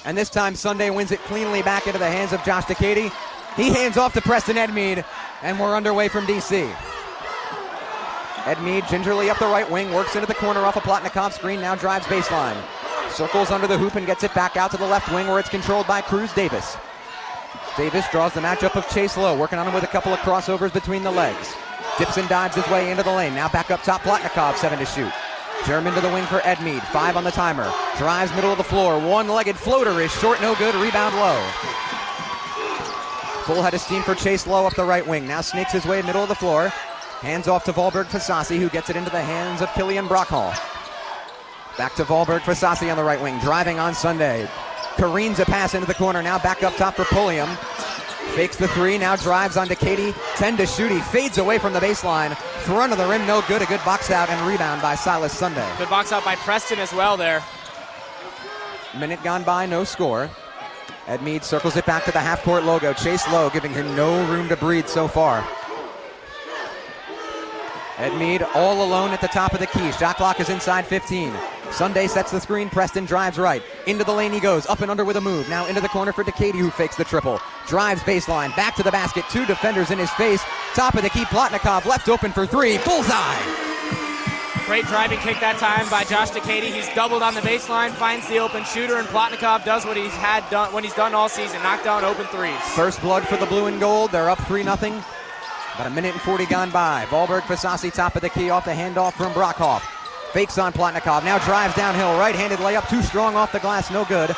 And this time Sunday wins it cleanly back into the hands of Josh Decady. He hands off to Preston Edmead, and we're underway from DC. Edmead gingerly up the right wing, works into the corner off a Plotnikov screen, now drives baseline. Circles under the hoop and gets it back out to the left wing where it's controlled by Cruz Davis. Davis draws the matchup of Chase Lowe, working on him with a couple of crossovers between the legs. Dips and dives his way into the lane, now back up top, Plotnikov, 7 to shoot. German to the wing for Edmead, 5 on the timer. Drives middle of the floor, one-legged floater is short, no good, rebound Lowe. Full head of steam for Chase Lowe up the right wing, now snakes his way middle of the floor. Hands off to Valberg Fasasi, who gets it into the hands of Killian Brockhoff. Back to Valberg Fasasi on the right wing, driving on Sunday. Careens a pass into the corner, now back up top for Pulliam. Fakes the 3, now drives on Decady, 10 to shoot. He fades away from the baseline. Front of the rim, no good. A good box out and rebound by Silas Sunday. Good box out by Preston as well there. Minute gone by, no score. Edmead circles it back to the half-court logo. Chase Lowe giving him no room to breathe so far. Edmead all alone at the top of the key. Shot clock is inside 15. Sunday sets the screen. Preston drives right. Into the lane he goes. Up and under with a move. Now into the corner for Decady, who fakes the triple. Drives baseline. Back to the basket. 2 defenders in his face. Top of the key. Plotnikov left open for 3. Bullseye. Great driving kick that time by Josh Decady. He's doubled on the baseline, finds the open shooter, and Plotnikov does what he's done all season. Knock down open threes. First blood for the blue and gold. They're up 3-0. About a minute and 40 gone by. Valberg Fasasi top of the key off the handoff from Brockhoff. Fakes on Plotnikov. Now drives downhill. Right-handed layup. Too strong off the glass. No good.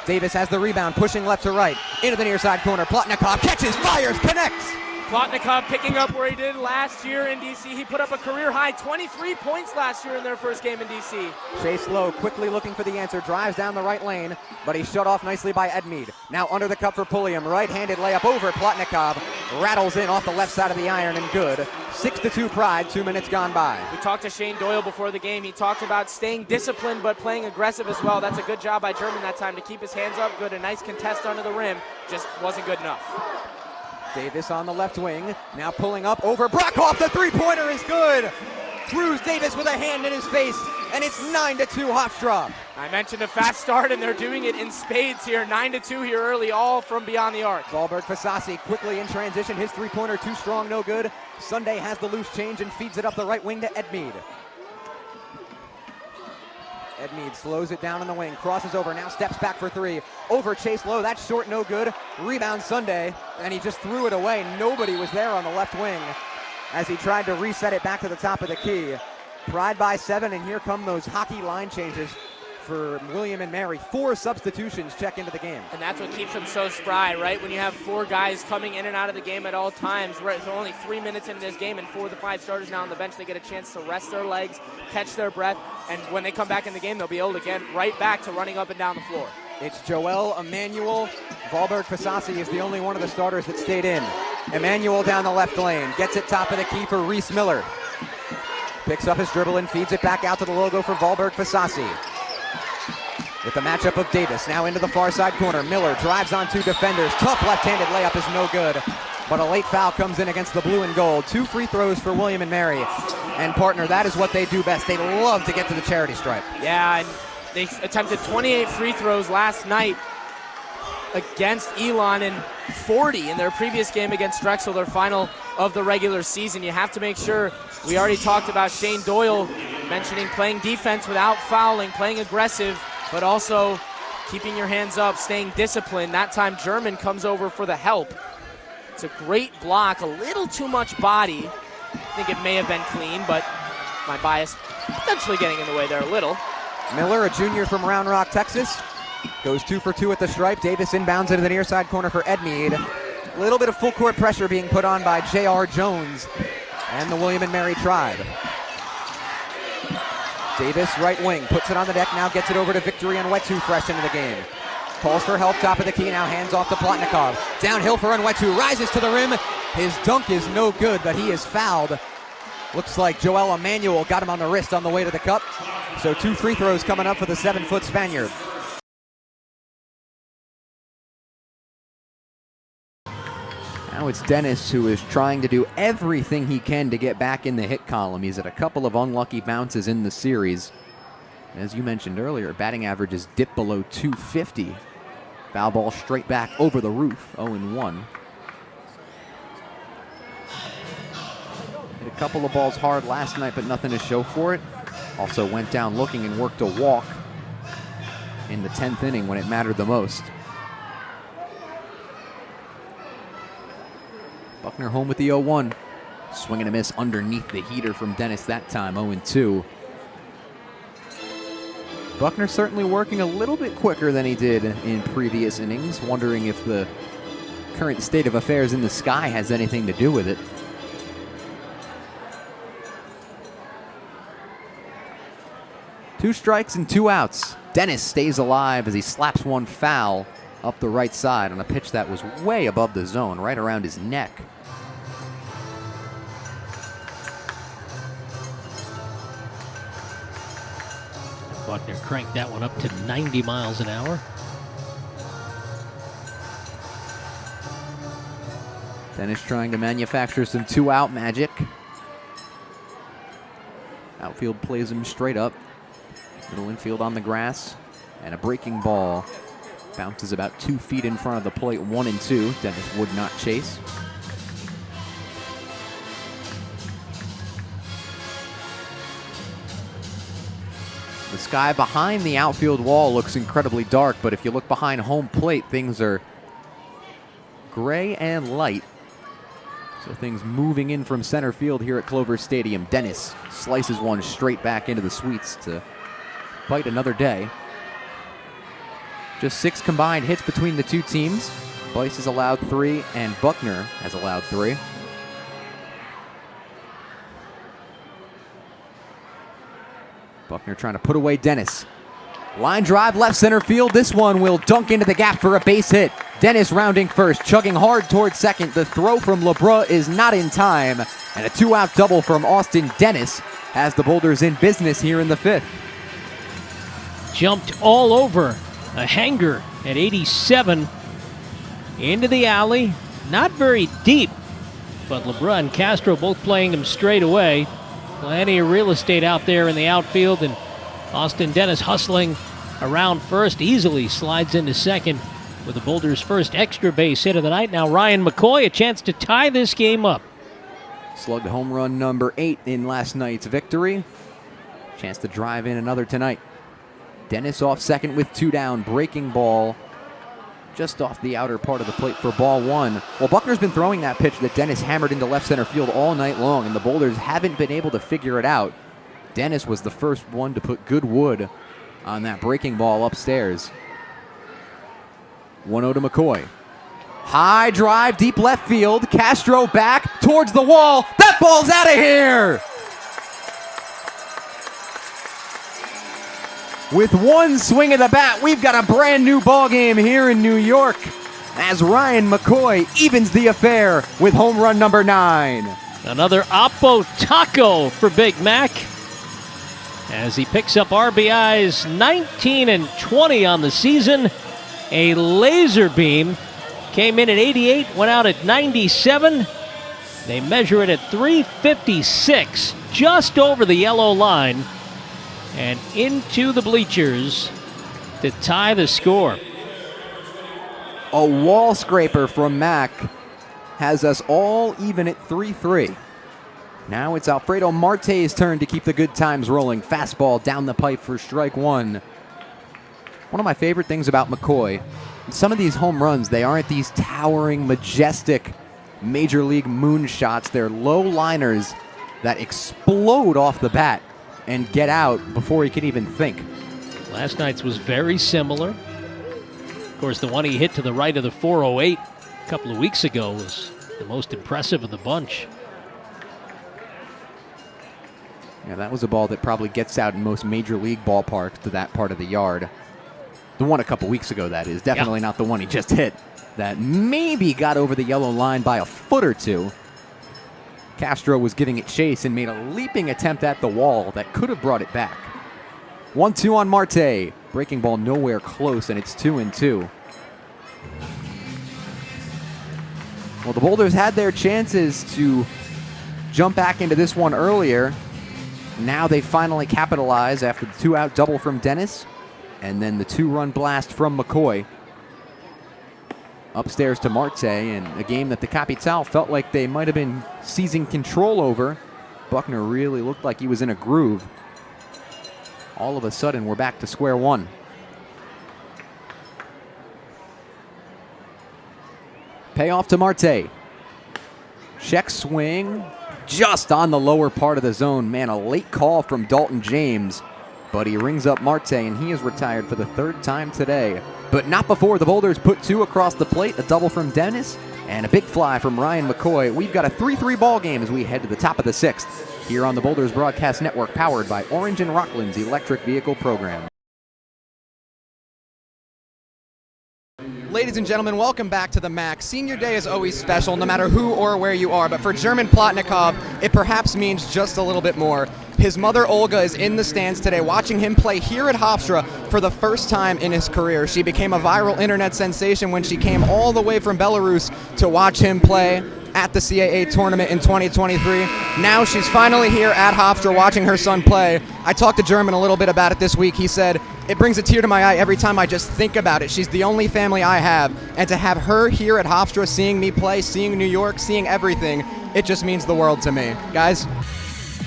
Davis has the rebound. Pushing left to right. Into the near side corner. Plotnikov catches, fires, connects. Plotnikov picking up where he did last year in D.C. He put up a career-high 23 points last year in their first game in D.C. Chase Lowe quickly looking for the answer. Drives down the right lane, but he's shut off nicely by Edmead. Now under the cup for Pulliam. Right-handed layup over Plotnikov. Rattles in off the left side of the iron and good. 6-2 Pride, 2 minutes gone by. We talked to Shane Doyle before the game. He talked about staying disciplined but playing aggressive as well. That's a good job by German that time to keep his hands up. Good, a nice contest under the rim. Just wasn't good enough. Davis on the left wing, now pulling up over Brockhoff. The three-pointer is good. Cruz Davis with a hand in his face, and it's 9-2 Hofstra. I mentioned a fast start, and they're doing it in spades here. 9-2 here early, all from beyond the arc. Valberg Fasasi quickly in transition. His three-pointer too strong, no good. Sunday has the loose change and feeds it up the right wing to Edmead. Edmead slows it down in the wing, crosses over, now steps back for 3. Over Chase Lowe, that's short, no good. Rebound Sunday, and he just threw it away. Nobody was there on the left wing as he tried to reset it back to the top of the key. Pride by 7, and here come those hockey line changes for William and Mary. 4 substitutions check into the game. And that's what keeps them so spry, right? When you have 4 guys coming in and out of the game at all times, right? So only 3 minutes into this game, and 4 of the 5 starters now on the bench, they get a chance to rest their legs, catch their breath, and when they come back in the game, they'll be able to get right back to running up and down the floor. It's Joel Emmanuel. Valberg Fasasi is the only one of the starters that stayed in. Emmanuel down the left lane, gets it top of the key for Reese Miller. Picks up his dribble and feeds it back out to the logo for Valberg Fasasi. With the matchup of Davis, now into the far side corner. Miller drives on 2 defenders. Tough left-handed layup is no good. But a late foul comes in against the blue and gold. 2 free throws for William and Mary. And partner, that is what they do best. They love to get to the charity stripe. Yeah, and they attempted 28 free throws last night against Elon and 40 in their previous game against Drexel, their final of the regular season. You have to make sure, we already talked about Shane Doyle mentioning playing defense without fouling, playing aggressive, but also keeping your hands up, staying disciplined. That time German comes over for the help. It's a great block, a little too much body. I think it may have been clean, but my bias potentially getting in the way there a little. Miller, a junior from Round Rock, Texas, goes 2 for 2 at the stripe. Davis inbounds into the near side corner for Edmead. A little bit of full court pressure being put on by J.R. Jones and the William and Mary Tribe. Davis, right wing, puts it on the deck, now gets it over to Victory Onwetu, fresh into the game. Calls for help, top of the key, now hands off to Plotnikov. Downhill for Onwetu, rises to the rim. His dunk is no good, but he is fouled. Looks like Joel Emmanuel got him on the wrist on the way to the cup. So 2 free throws coming up for the 7-foot Spaniard. Now it's Dennis, who is trying to do everything he can to get back in the hit column. He's had a couple of unlucky bounces in the series. As you mentioned earlier, batting average is dipped below 250 Foul ball straight back over the roof, 0-1. Hit a couple of balls hard last night, but nothing to show for it. Also went down looking and worked a walk in the 10th inning when it mattered the most. Buckner home with the 0-1. Swing and a miss underneath the heater from Dennis that time, 0-2. Buckner certainly working a little bit quicker than he did in previous innings, wondering if the current state of affairs in the sky has anything to do with it. Two strikes and 2 outs. Dennis stays alive as he slaps one foul up the right side on a pitch that was way above the zone, right around his neck. Buckner cranked that one up to 90 miles an hour. Dennis trying to manufacture some 2-out magic. Outfield plays him straight up. Middle infield on the grass. And a breaking ball bounces about 2 feet in front of the plate, 1-2. Dennis would not chase. The sky behind the outfield wall looks incredibly dark, but if you look behind home plate, things are gray and light. So things moving in from center field here at Clover Stadium. Dennis slices one straight back into the suites to fight another day. Just 6 combined hits between the two teams. Bice has allowed 3 and Buckner has allowed 3. Buckner trying to put away Dennis. Line drive left center field. This one will dunk into the gap for a base hit. Dennis rounding first, chugging hard towards second. The throw from LeBrun is not in time. And a 2-out double from Austin Dennis has the Boulders in business here in the 5th. Jumped all over a hanger at 87 into the alley. Not very deep, but LeBrun and Castro both playing him straight away. Plenty of real estate out there in the outfield, and Austin Dennis hustling around first, easily slides into second with the Boulders' first extra base hit of the night. Now Ryan McCoy, a chance to tie this game up. Slugged home run number 8 in last night's victory. Chance to drive in another tonight. Dennis off second with 2 down, breaking ball just off the outer part of the plate for ball 1. Well, Buckner's been throwing that pitch that Dennis hammered into left center field all night long, and the Boulders haven't been able to figure it out. Dennis was the first one to put good wood on that breaking ball upstairs. 1-0 to McCoy. High drive, deep left field. Castro back towards the wall. That ball's out of here! With 1 swing of the bat, we've got a brand new ball game here in New York as Ryan McCoy evens the affair with home run number 9. Another Oppo Taco for Big Mac as he picks up RBIs 19 and 20 on the season. A laser beam came in at 88, went out at 97. They measure it at 356, just over the yellow line, and into the bleachers to tie the score. A wall scraper from Mac has us all even at 3-3. Now it's Alfredo Marte's turn to keep the good times rolling. Fastball down the pipe for strike 1. One of my favorite things about McCoy, some of these home runs, they aren't these towering, majestic major league moonshots. They're low liners that explode off the bat and get out before he can even think. Last night's was very similar. Of course, the one he hit to the right of the 408 a couple of weeks ago was the most impressive of the bunch. Yeah, that was a ball that probably gets out in most major league ballparks to that part of the yard. The one a couple weeks ago, that is. Definitely not the one he just hit. That maybe got over the yellow line by a foot or two. Castro was giving it chase and made a leaping attempt at the wall that could have brought it back. 1-2 on Marte. Breaking ball nowhere close, and it's 2-2. Well, the Boulders had their chances to jump back into this one earlier. Now they finally capitalize after the 2-out double from Dennis and then the 2-run blast from McCoy. Upstairs to Marte, and a game that the Capitale felt like they might have been seizing control over. Buckner really looked like he was in a groove. All of a sudden, we're back to square one. Payoff to Marte. Check swing, just on the lower part of the zone. Man, a late call from Dalton James, but he rings up Marte, and he is retired for the third time today. But not before the Boulders put two across the plate, a double from Dennis, and a big fly from Ryan McCoy. We've got a 3-3 ball game as we head to the top of the sixth here on the Boulders Broadcast Network, powered by Orange and Rockland's electric vehicle program. Ladies and gentlemen, welcome back to the MAC. Senior Day is always special, no matter who or where you are, but for German Plotnikov, it perhaps means just a little bit more. His mother, Olga, is in the stands today watching him play here at Hofstra for the first time in his career. She became a viral internet sensation when she came all the way from Belarus to watch him play at the CAA tournament in 2023. Now she's finally here at Hofstra watching her son play. I talked to German a little bit about it this week. He said, "It brings a tear to my eye every time I just think about it. She's the only family I have. And to have her here at Hofstra, seeing me play, seeing New York, seeing everything, it just means the world to me." Guys?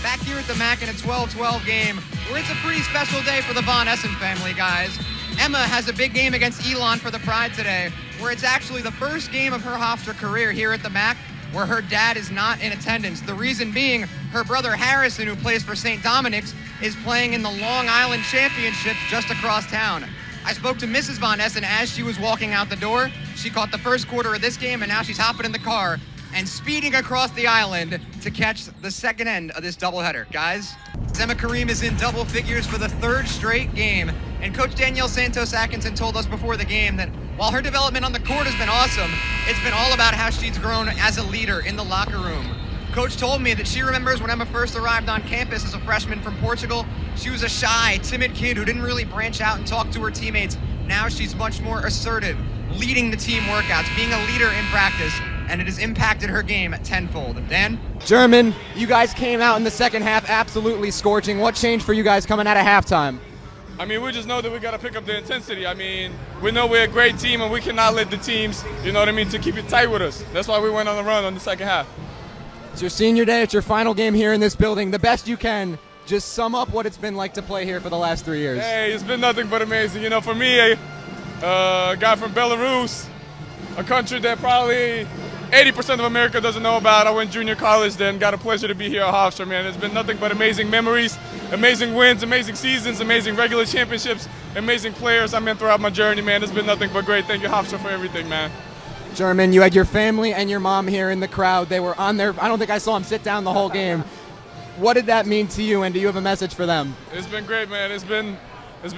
Back here at the MAC in a 12-12 game, where it's a pretty special day for the Von Essen family, guys. Emma has a big game against Elon for the Pride today, where it's actually the first game of her Hofstra career here at the MAC where her dad is not in attendance. The reason being, her brother Harrison, who plays for St. Dominic's, is playing in the Long Island Championships just across town. I spoke to Mrs. Von Essen as she was walking out the door. She caught the first quarter of this game, and now she's hopping in the car and speeding across the island to catch the second end of this doubleheader. Guys, Emma Kareem is in double figures for the third straight game, and Coach Danielle Santos Atkinson told us before the game that while her development on the court has been awesome, it's been all about how she's grown as a leader in the locker room. Coach told me that she remembers when Emma first arrived on campus as a freshman from Portugal. She was a shy, timid kid who didn't really branch out and talk to her teammates. Now she's much more assertive, leading the team workouts, being a leader in practice, and it has impacted her game tenfold. Dan? German, you guys came out in the second half absolutely scorching. What changed for you guys coming out of halftime? I mean, we just know that we got to pick up the intensity. I mean, we know we're a great team, and we cannot let the teams, you know what I mean, to keep it tight with us. That's why we went on the run on the second half. It's your senior day. It's your final game here in this building. The best you can, just sum up what it's been like to play here for the last 3 years. Hey, it's been nothing but amazing. You know, for me, a guy from Belarus, a country that probably 80% of America doesn't know about. I went junior college then, got a pleasure to be here at Hofstra, man. It's been nothing but amazing memories, amazing wins, amazing seasons, amazing regular championships, amazing players I met throughout my journey, man. It's been nothing but great. Thank you, Hofstra, for everything, man. German, you had your family and your mom here in the crowd. They were on there. I don't think I saw them sit down the whole game. What did that mean to you, and do you have a message for them? It's been great, man. It's been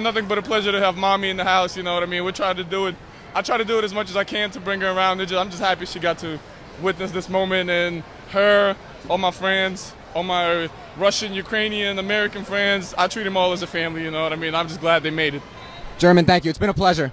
nothing but a pleasure to have mommy in the house, you know what I mean? We try to do it. I try to do it as much as I can to bring her around. I'm just happy she got to witness this moment, and her, all my friends, all my Russian, Ukrainian, American friends, I treat them all as a family, you know what I mean? I'm just glad they made it. German, thank you. It's been a pleasure.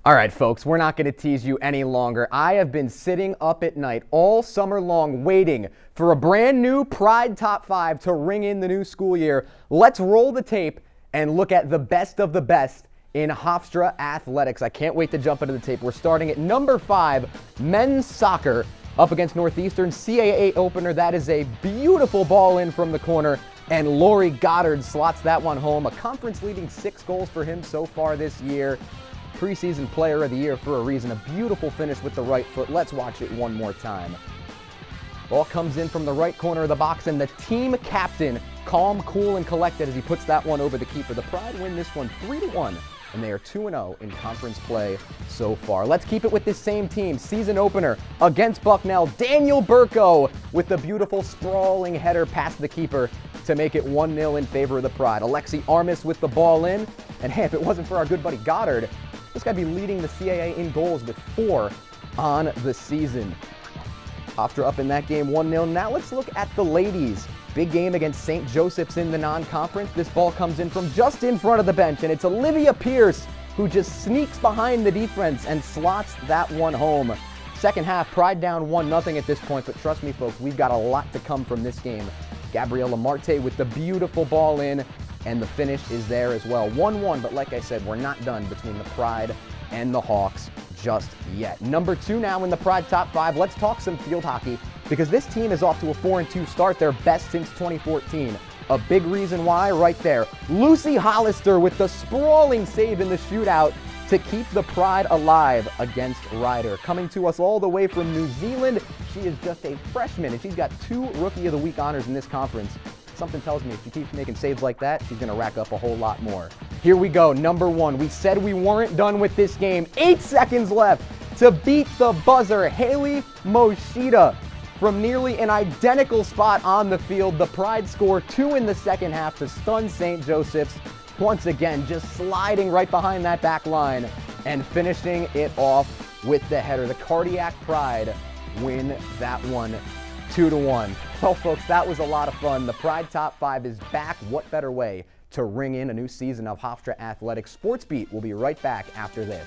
All right, folks, we're not going to tease you any longer. I have been sitting up at night all summer long waiting for a brand new Pride Top 5 to ring in the new school year. Let's roll the tape and look at the best of the best in Hofstra athletics. I can't wait to jump into the tape. We're starting at number 5, men's soccer, up against Northeastern CAA opener. That is a beautiful ball in from the corner, and Laurie Goddard slots that one home. A conference-leading 6 goals for him so far this year. Preseason Player of the Year for a reason. A beautiful finish with the right foot. Let's watch it one more time. Ball comes in from the right corner of the box, and the team captain, calm, cool, and collected as he puts that one over the keeper. The Pride win this one 3-1, and they are 2-0 in conference play so far. Let's keep it with this same team. Season opener against Bucknell. Daniel Burko with the beautiful sprawling header past the keeper to make it 1-0 in favor of the Pride. Alexi Armis with the ball in, and hey, if it wasn't for our good buddy Goddard, this guy be leading the CAA in goals with 4 on the season. Hofstra up in that game 1-0. Now let's look at the ladies. Big game against St. Joseph's in the non-conference. This ball comes in from just in front of the bench, and it's Olivia Pierce who just sneaks behind the defense and slots that one home. Second half, Pride down 1-0 at this point, but trust me, folks, we've got a lot to come from this game. Gabriella Marte with the beautiful ball in. and the finish is there as well. 1-1, but like I said, we're not done between the Pride and the Hawks just yet. Number 2 now in the Pride top 5. Let's talk some field hockey, because this team is off to a 4-2 start, their best since 2014. A big reason why, right there. Lucy Hollister with the sprawling save in the shootout to keep the Pride alive against Ryder. Coming to us all the way from New Zealand, she is just a freshman, and she's got 2 Rookie of the Week honors in this conference. Something tells me if she keeps making saves like that, she's going to rack up a whole lot more. Here we go, number 1. We said we weren't done with this game. 8 seconds left to beat the buzzer. Haley Moshida from nearly an identical spot on the field. The Pride score 2 in the second half to stun St. Joseph's. Once again, just sliding right behind that back line and finishing it off with the header. The Cardiac Pride win that one 2-1. Well, folks, that was a lot of fun. The Pride Top 5 is back. What better way to ring in a new season of Hofstra Athletics? Sports Beat will be right back after this.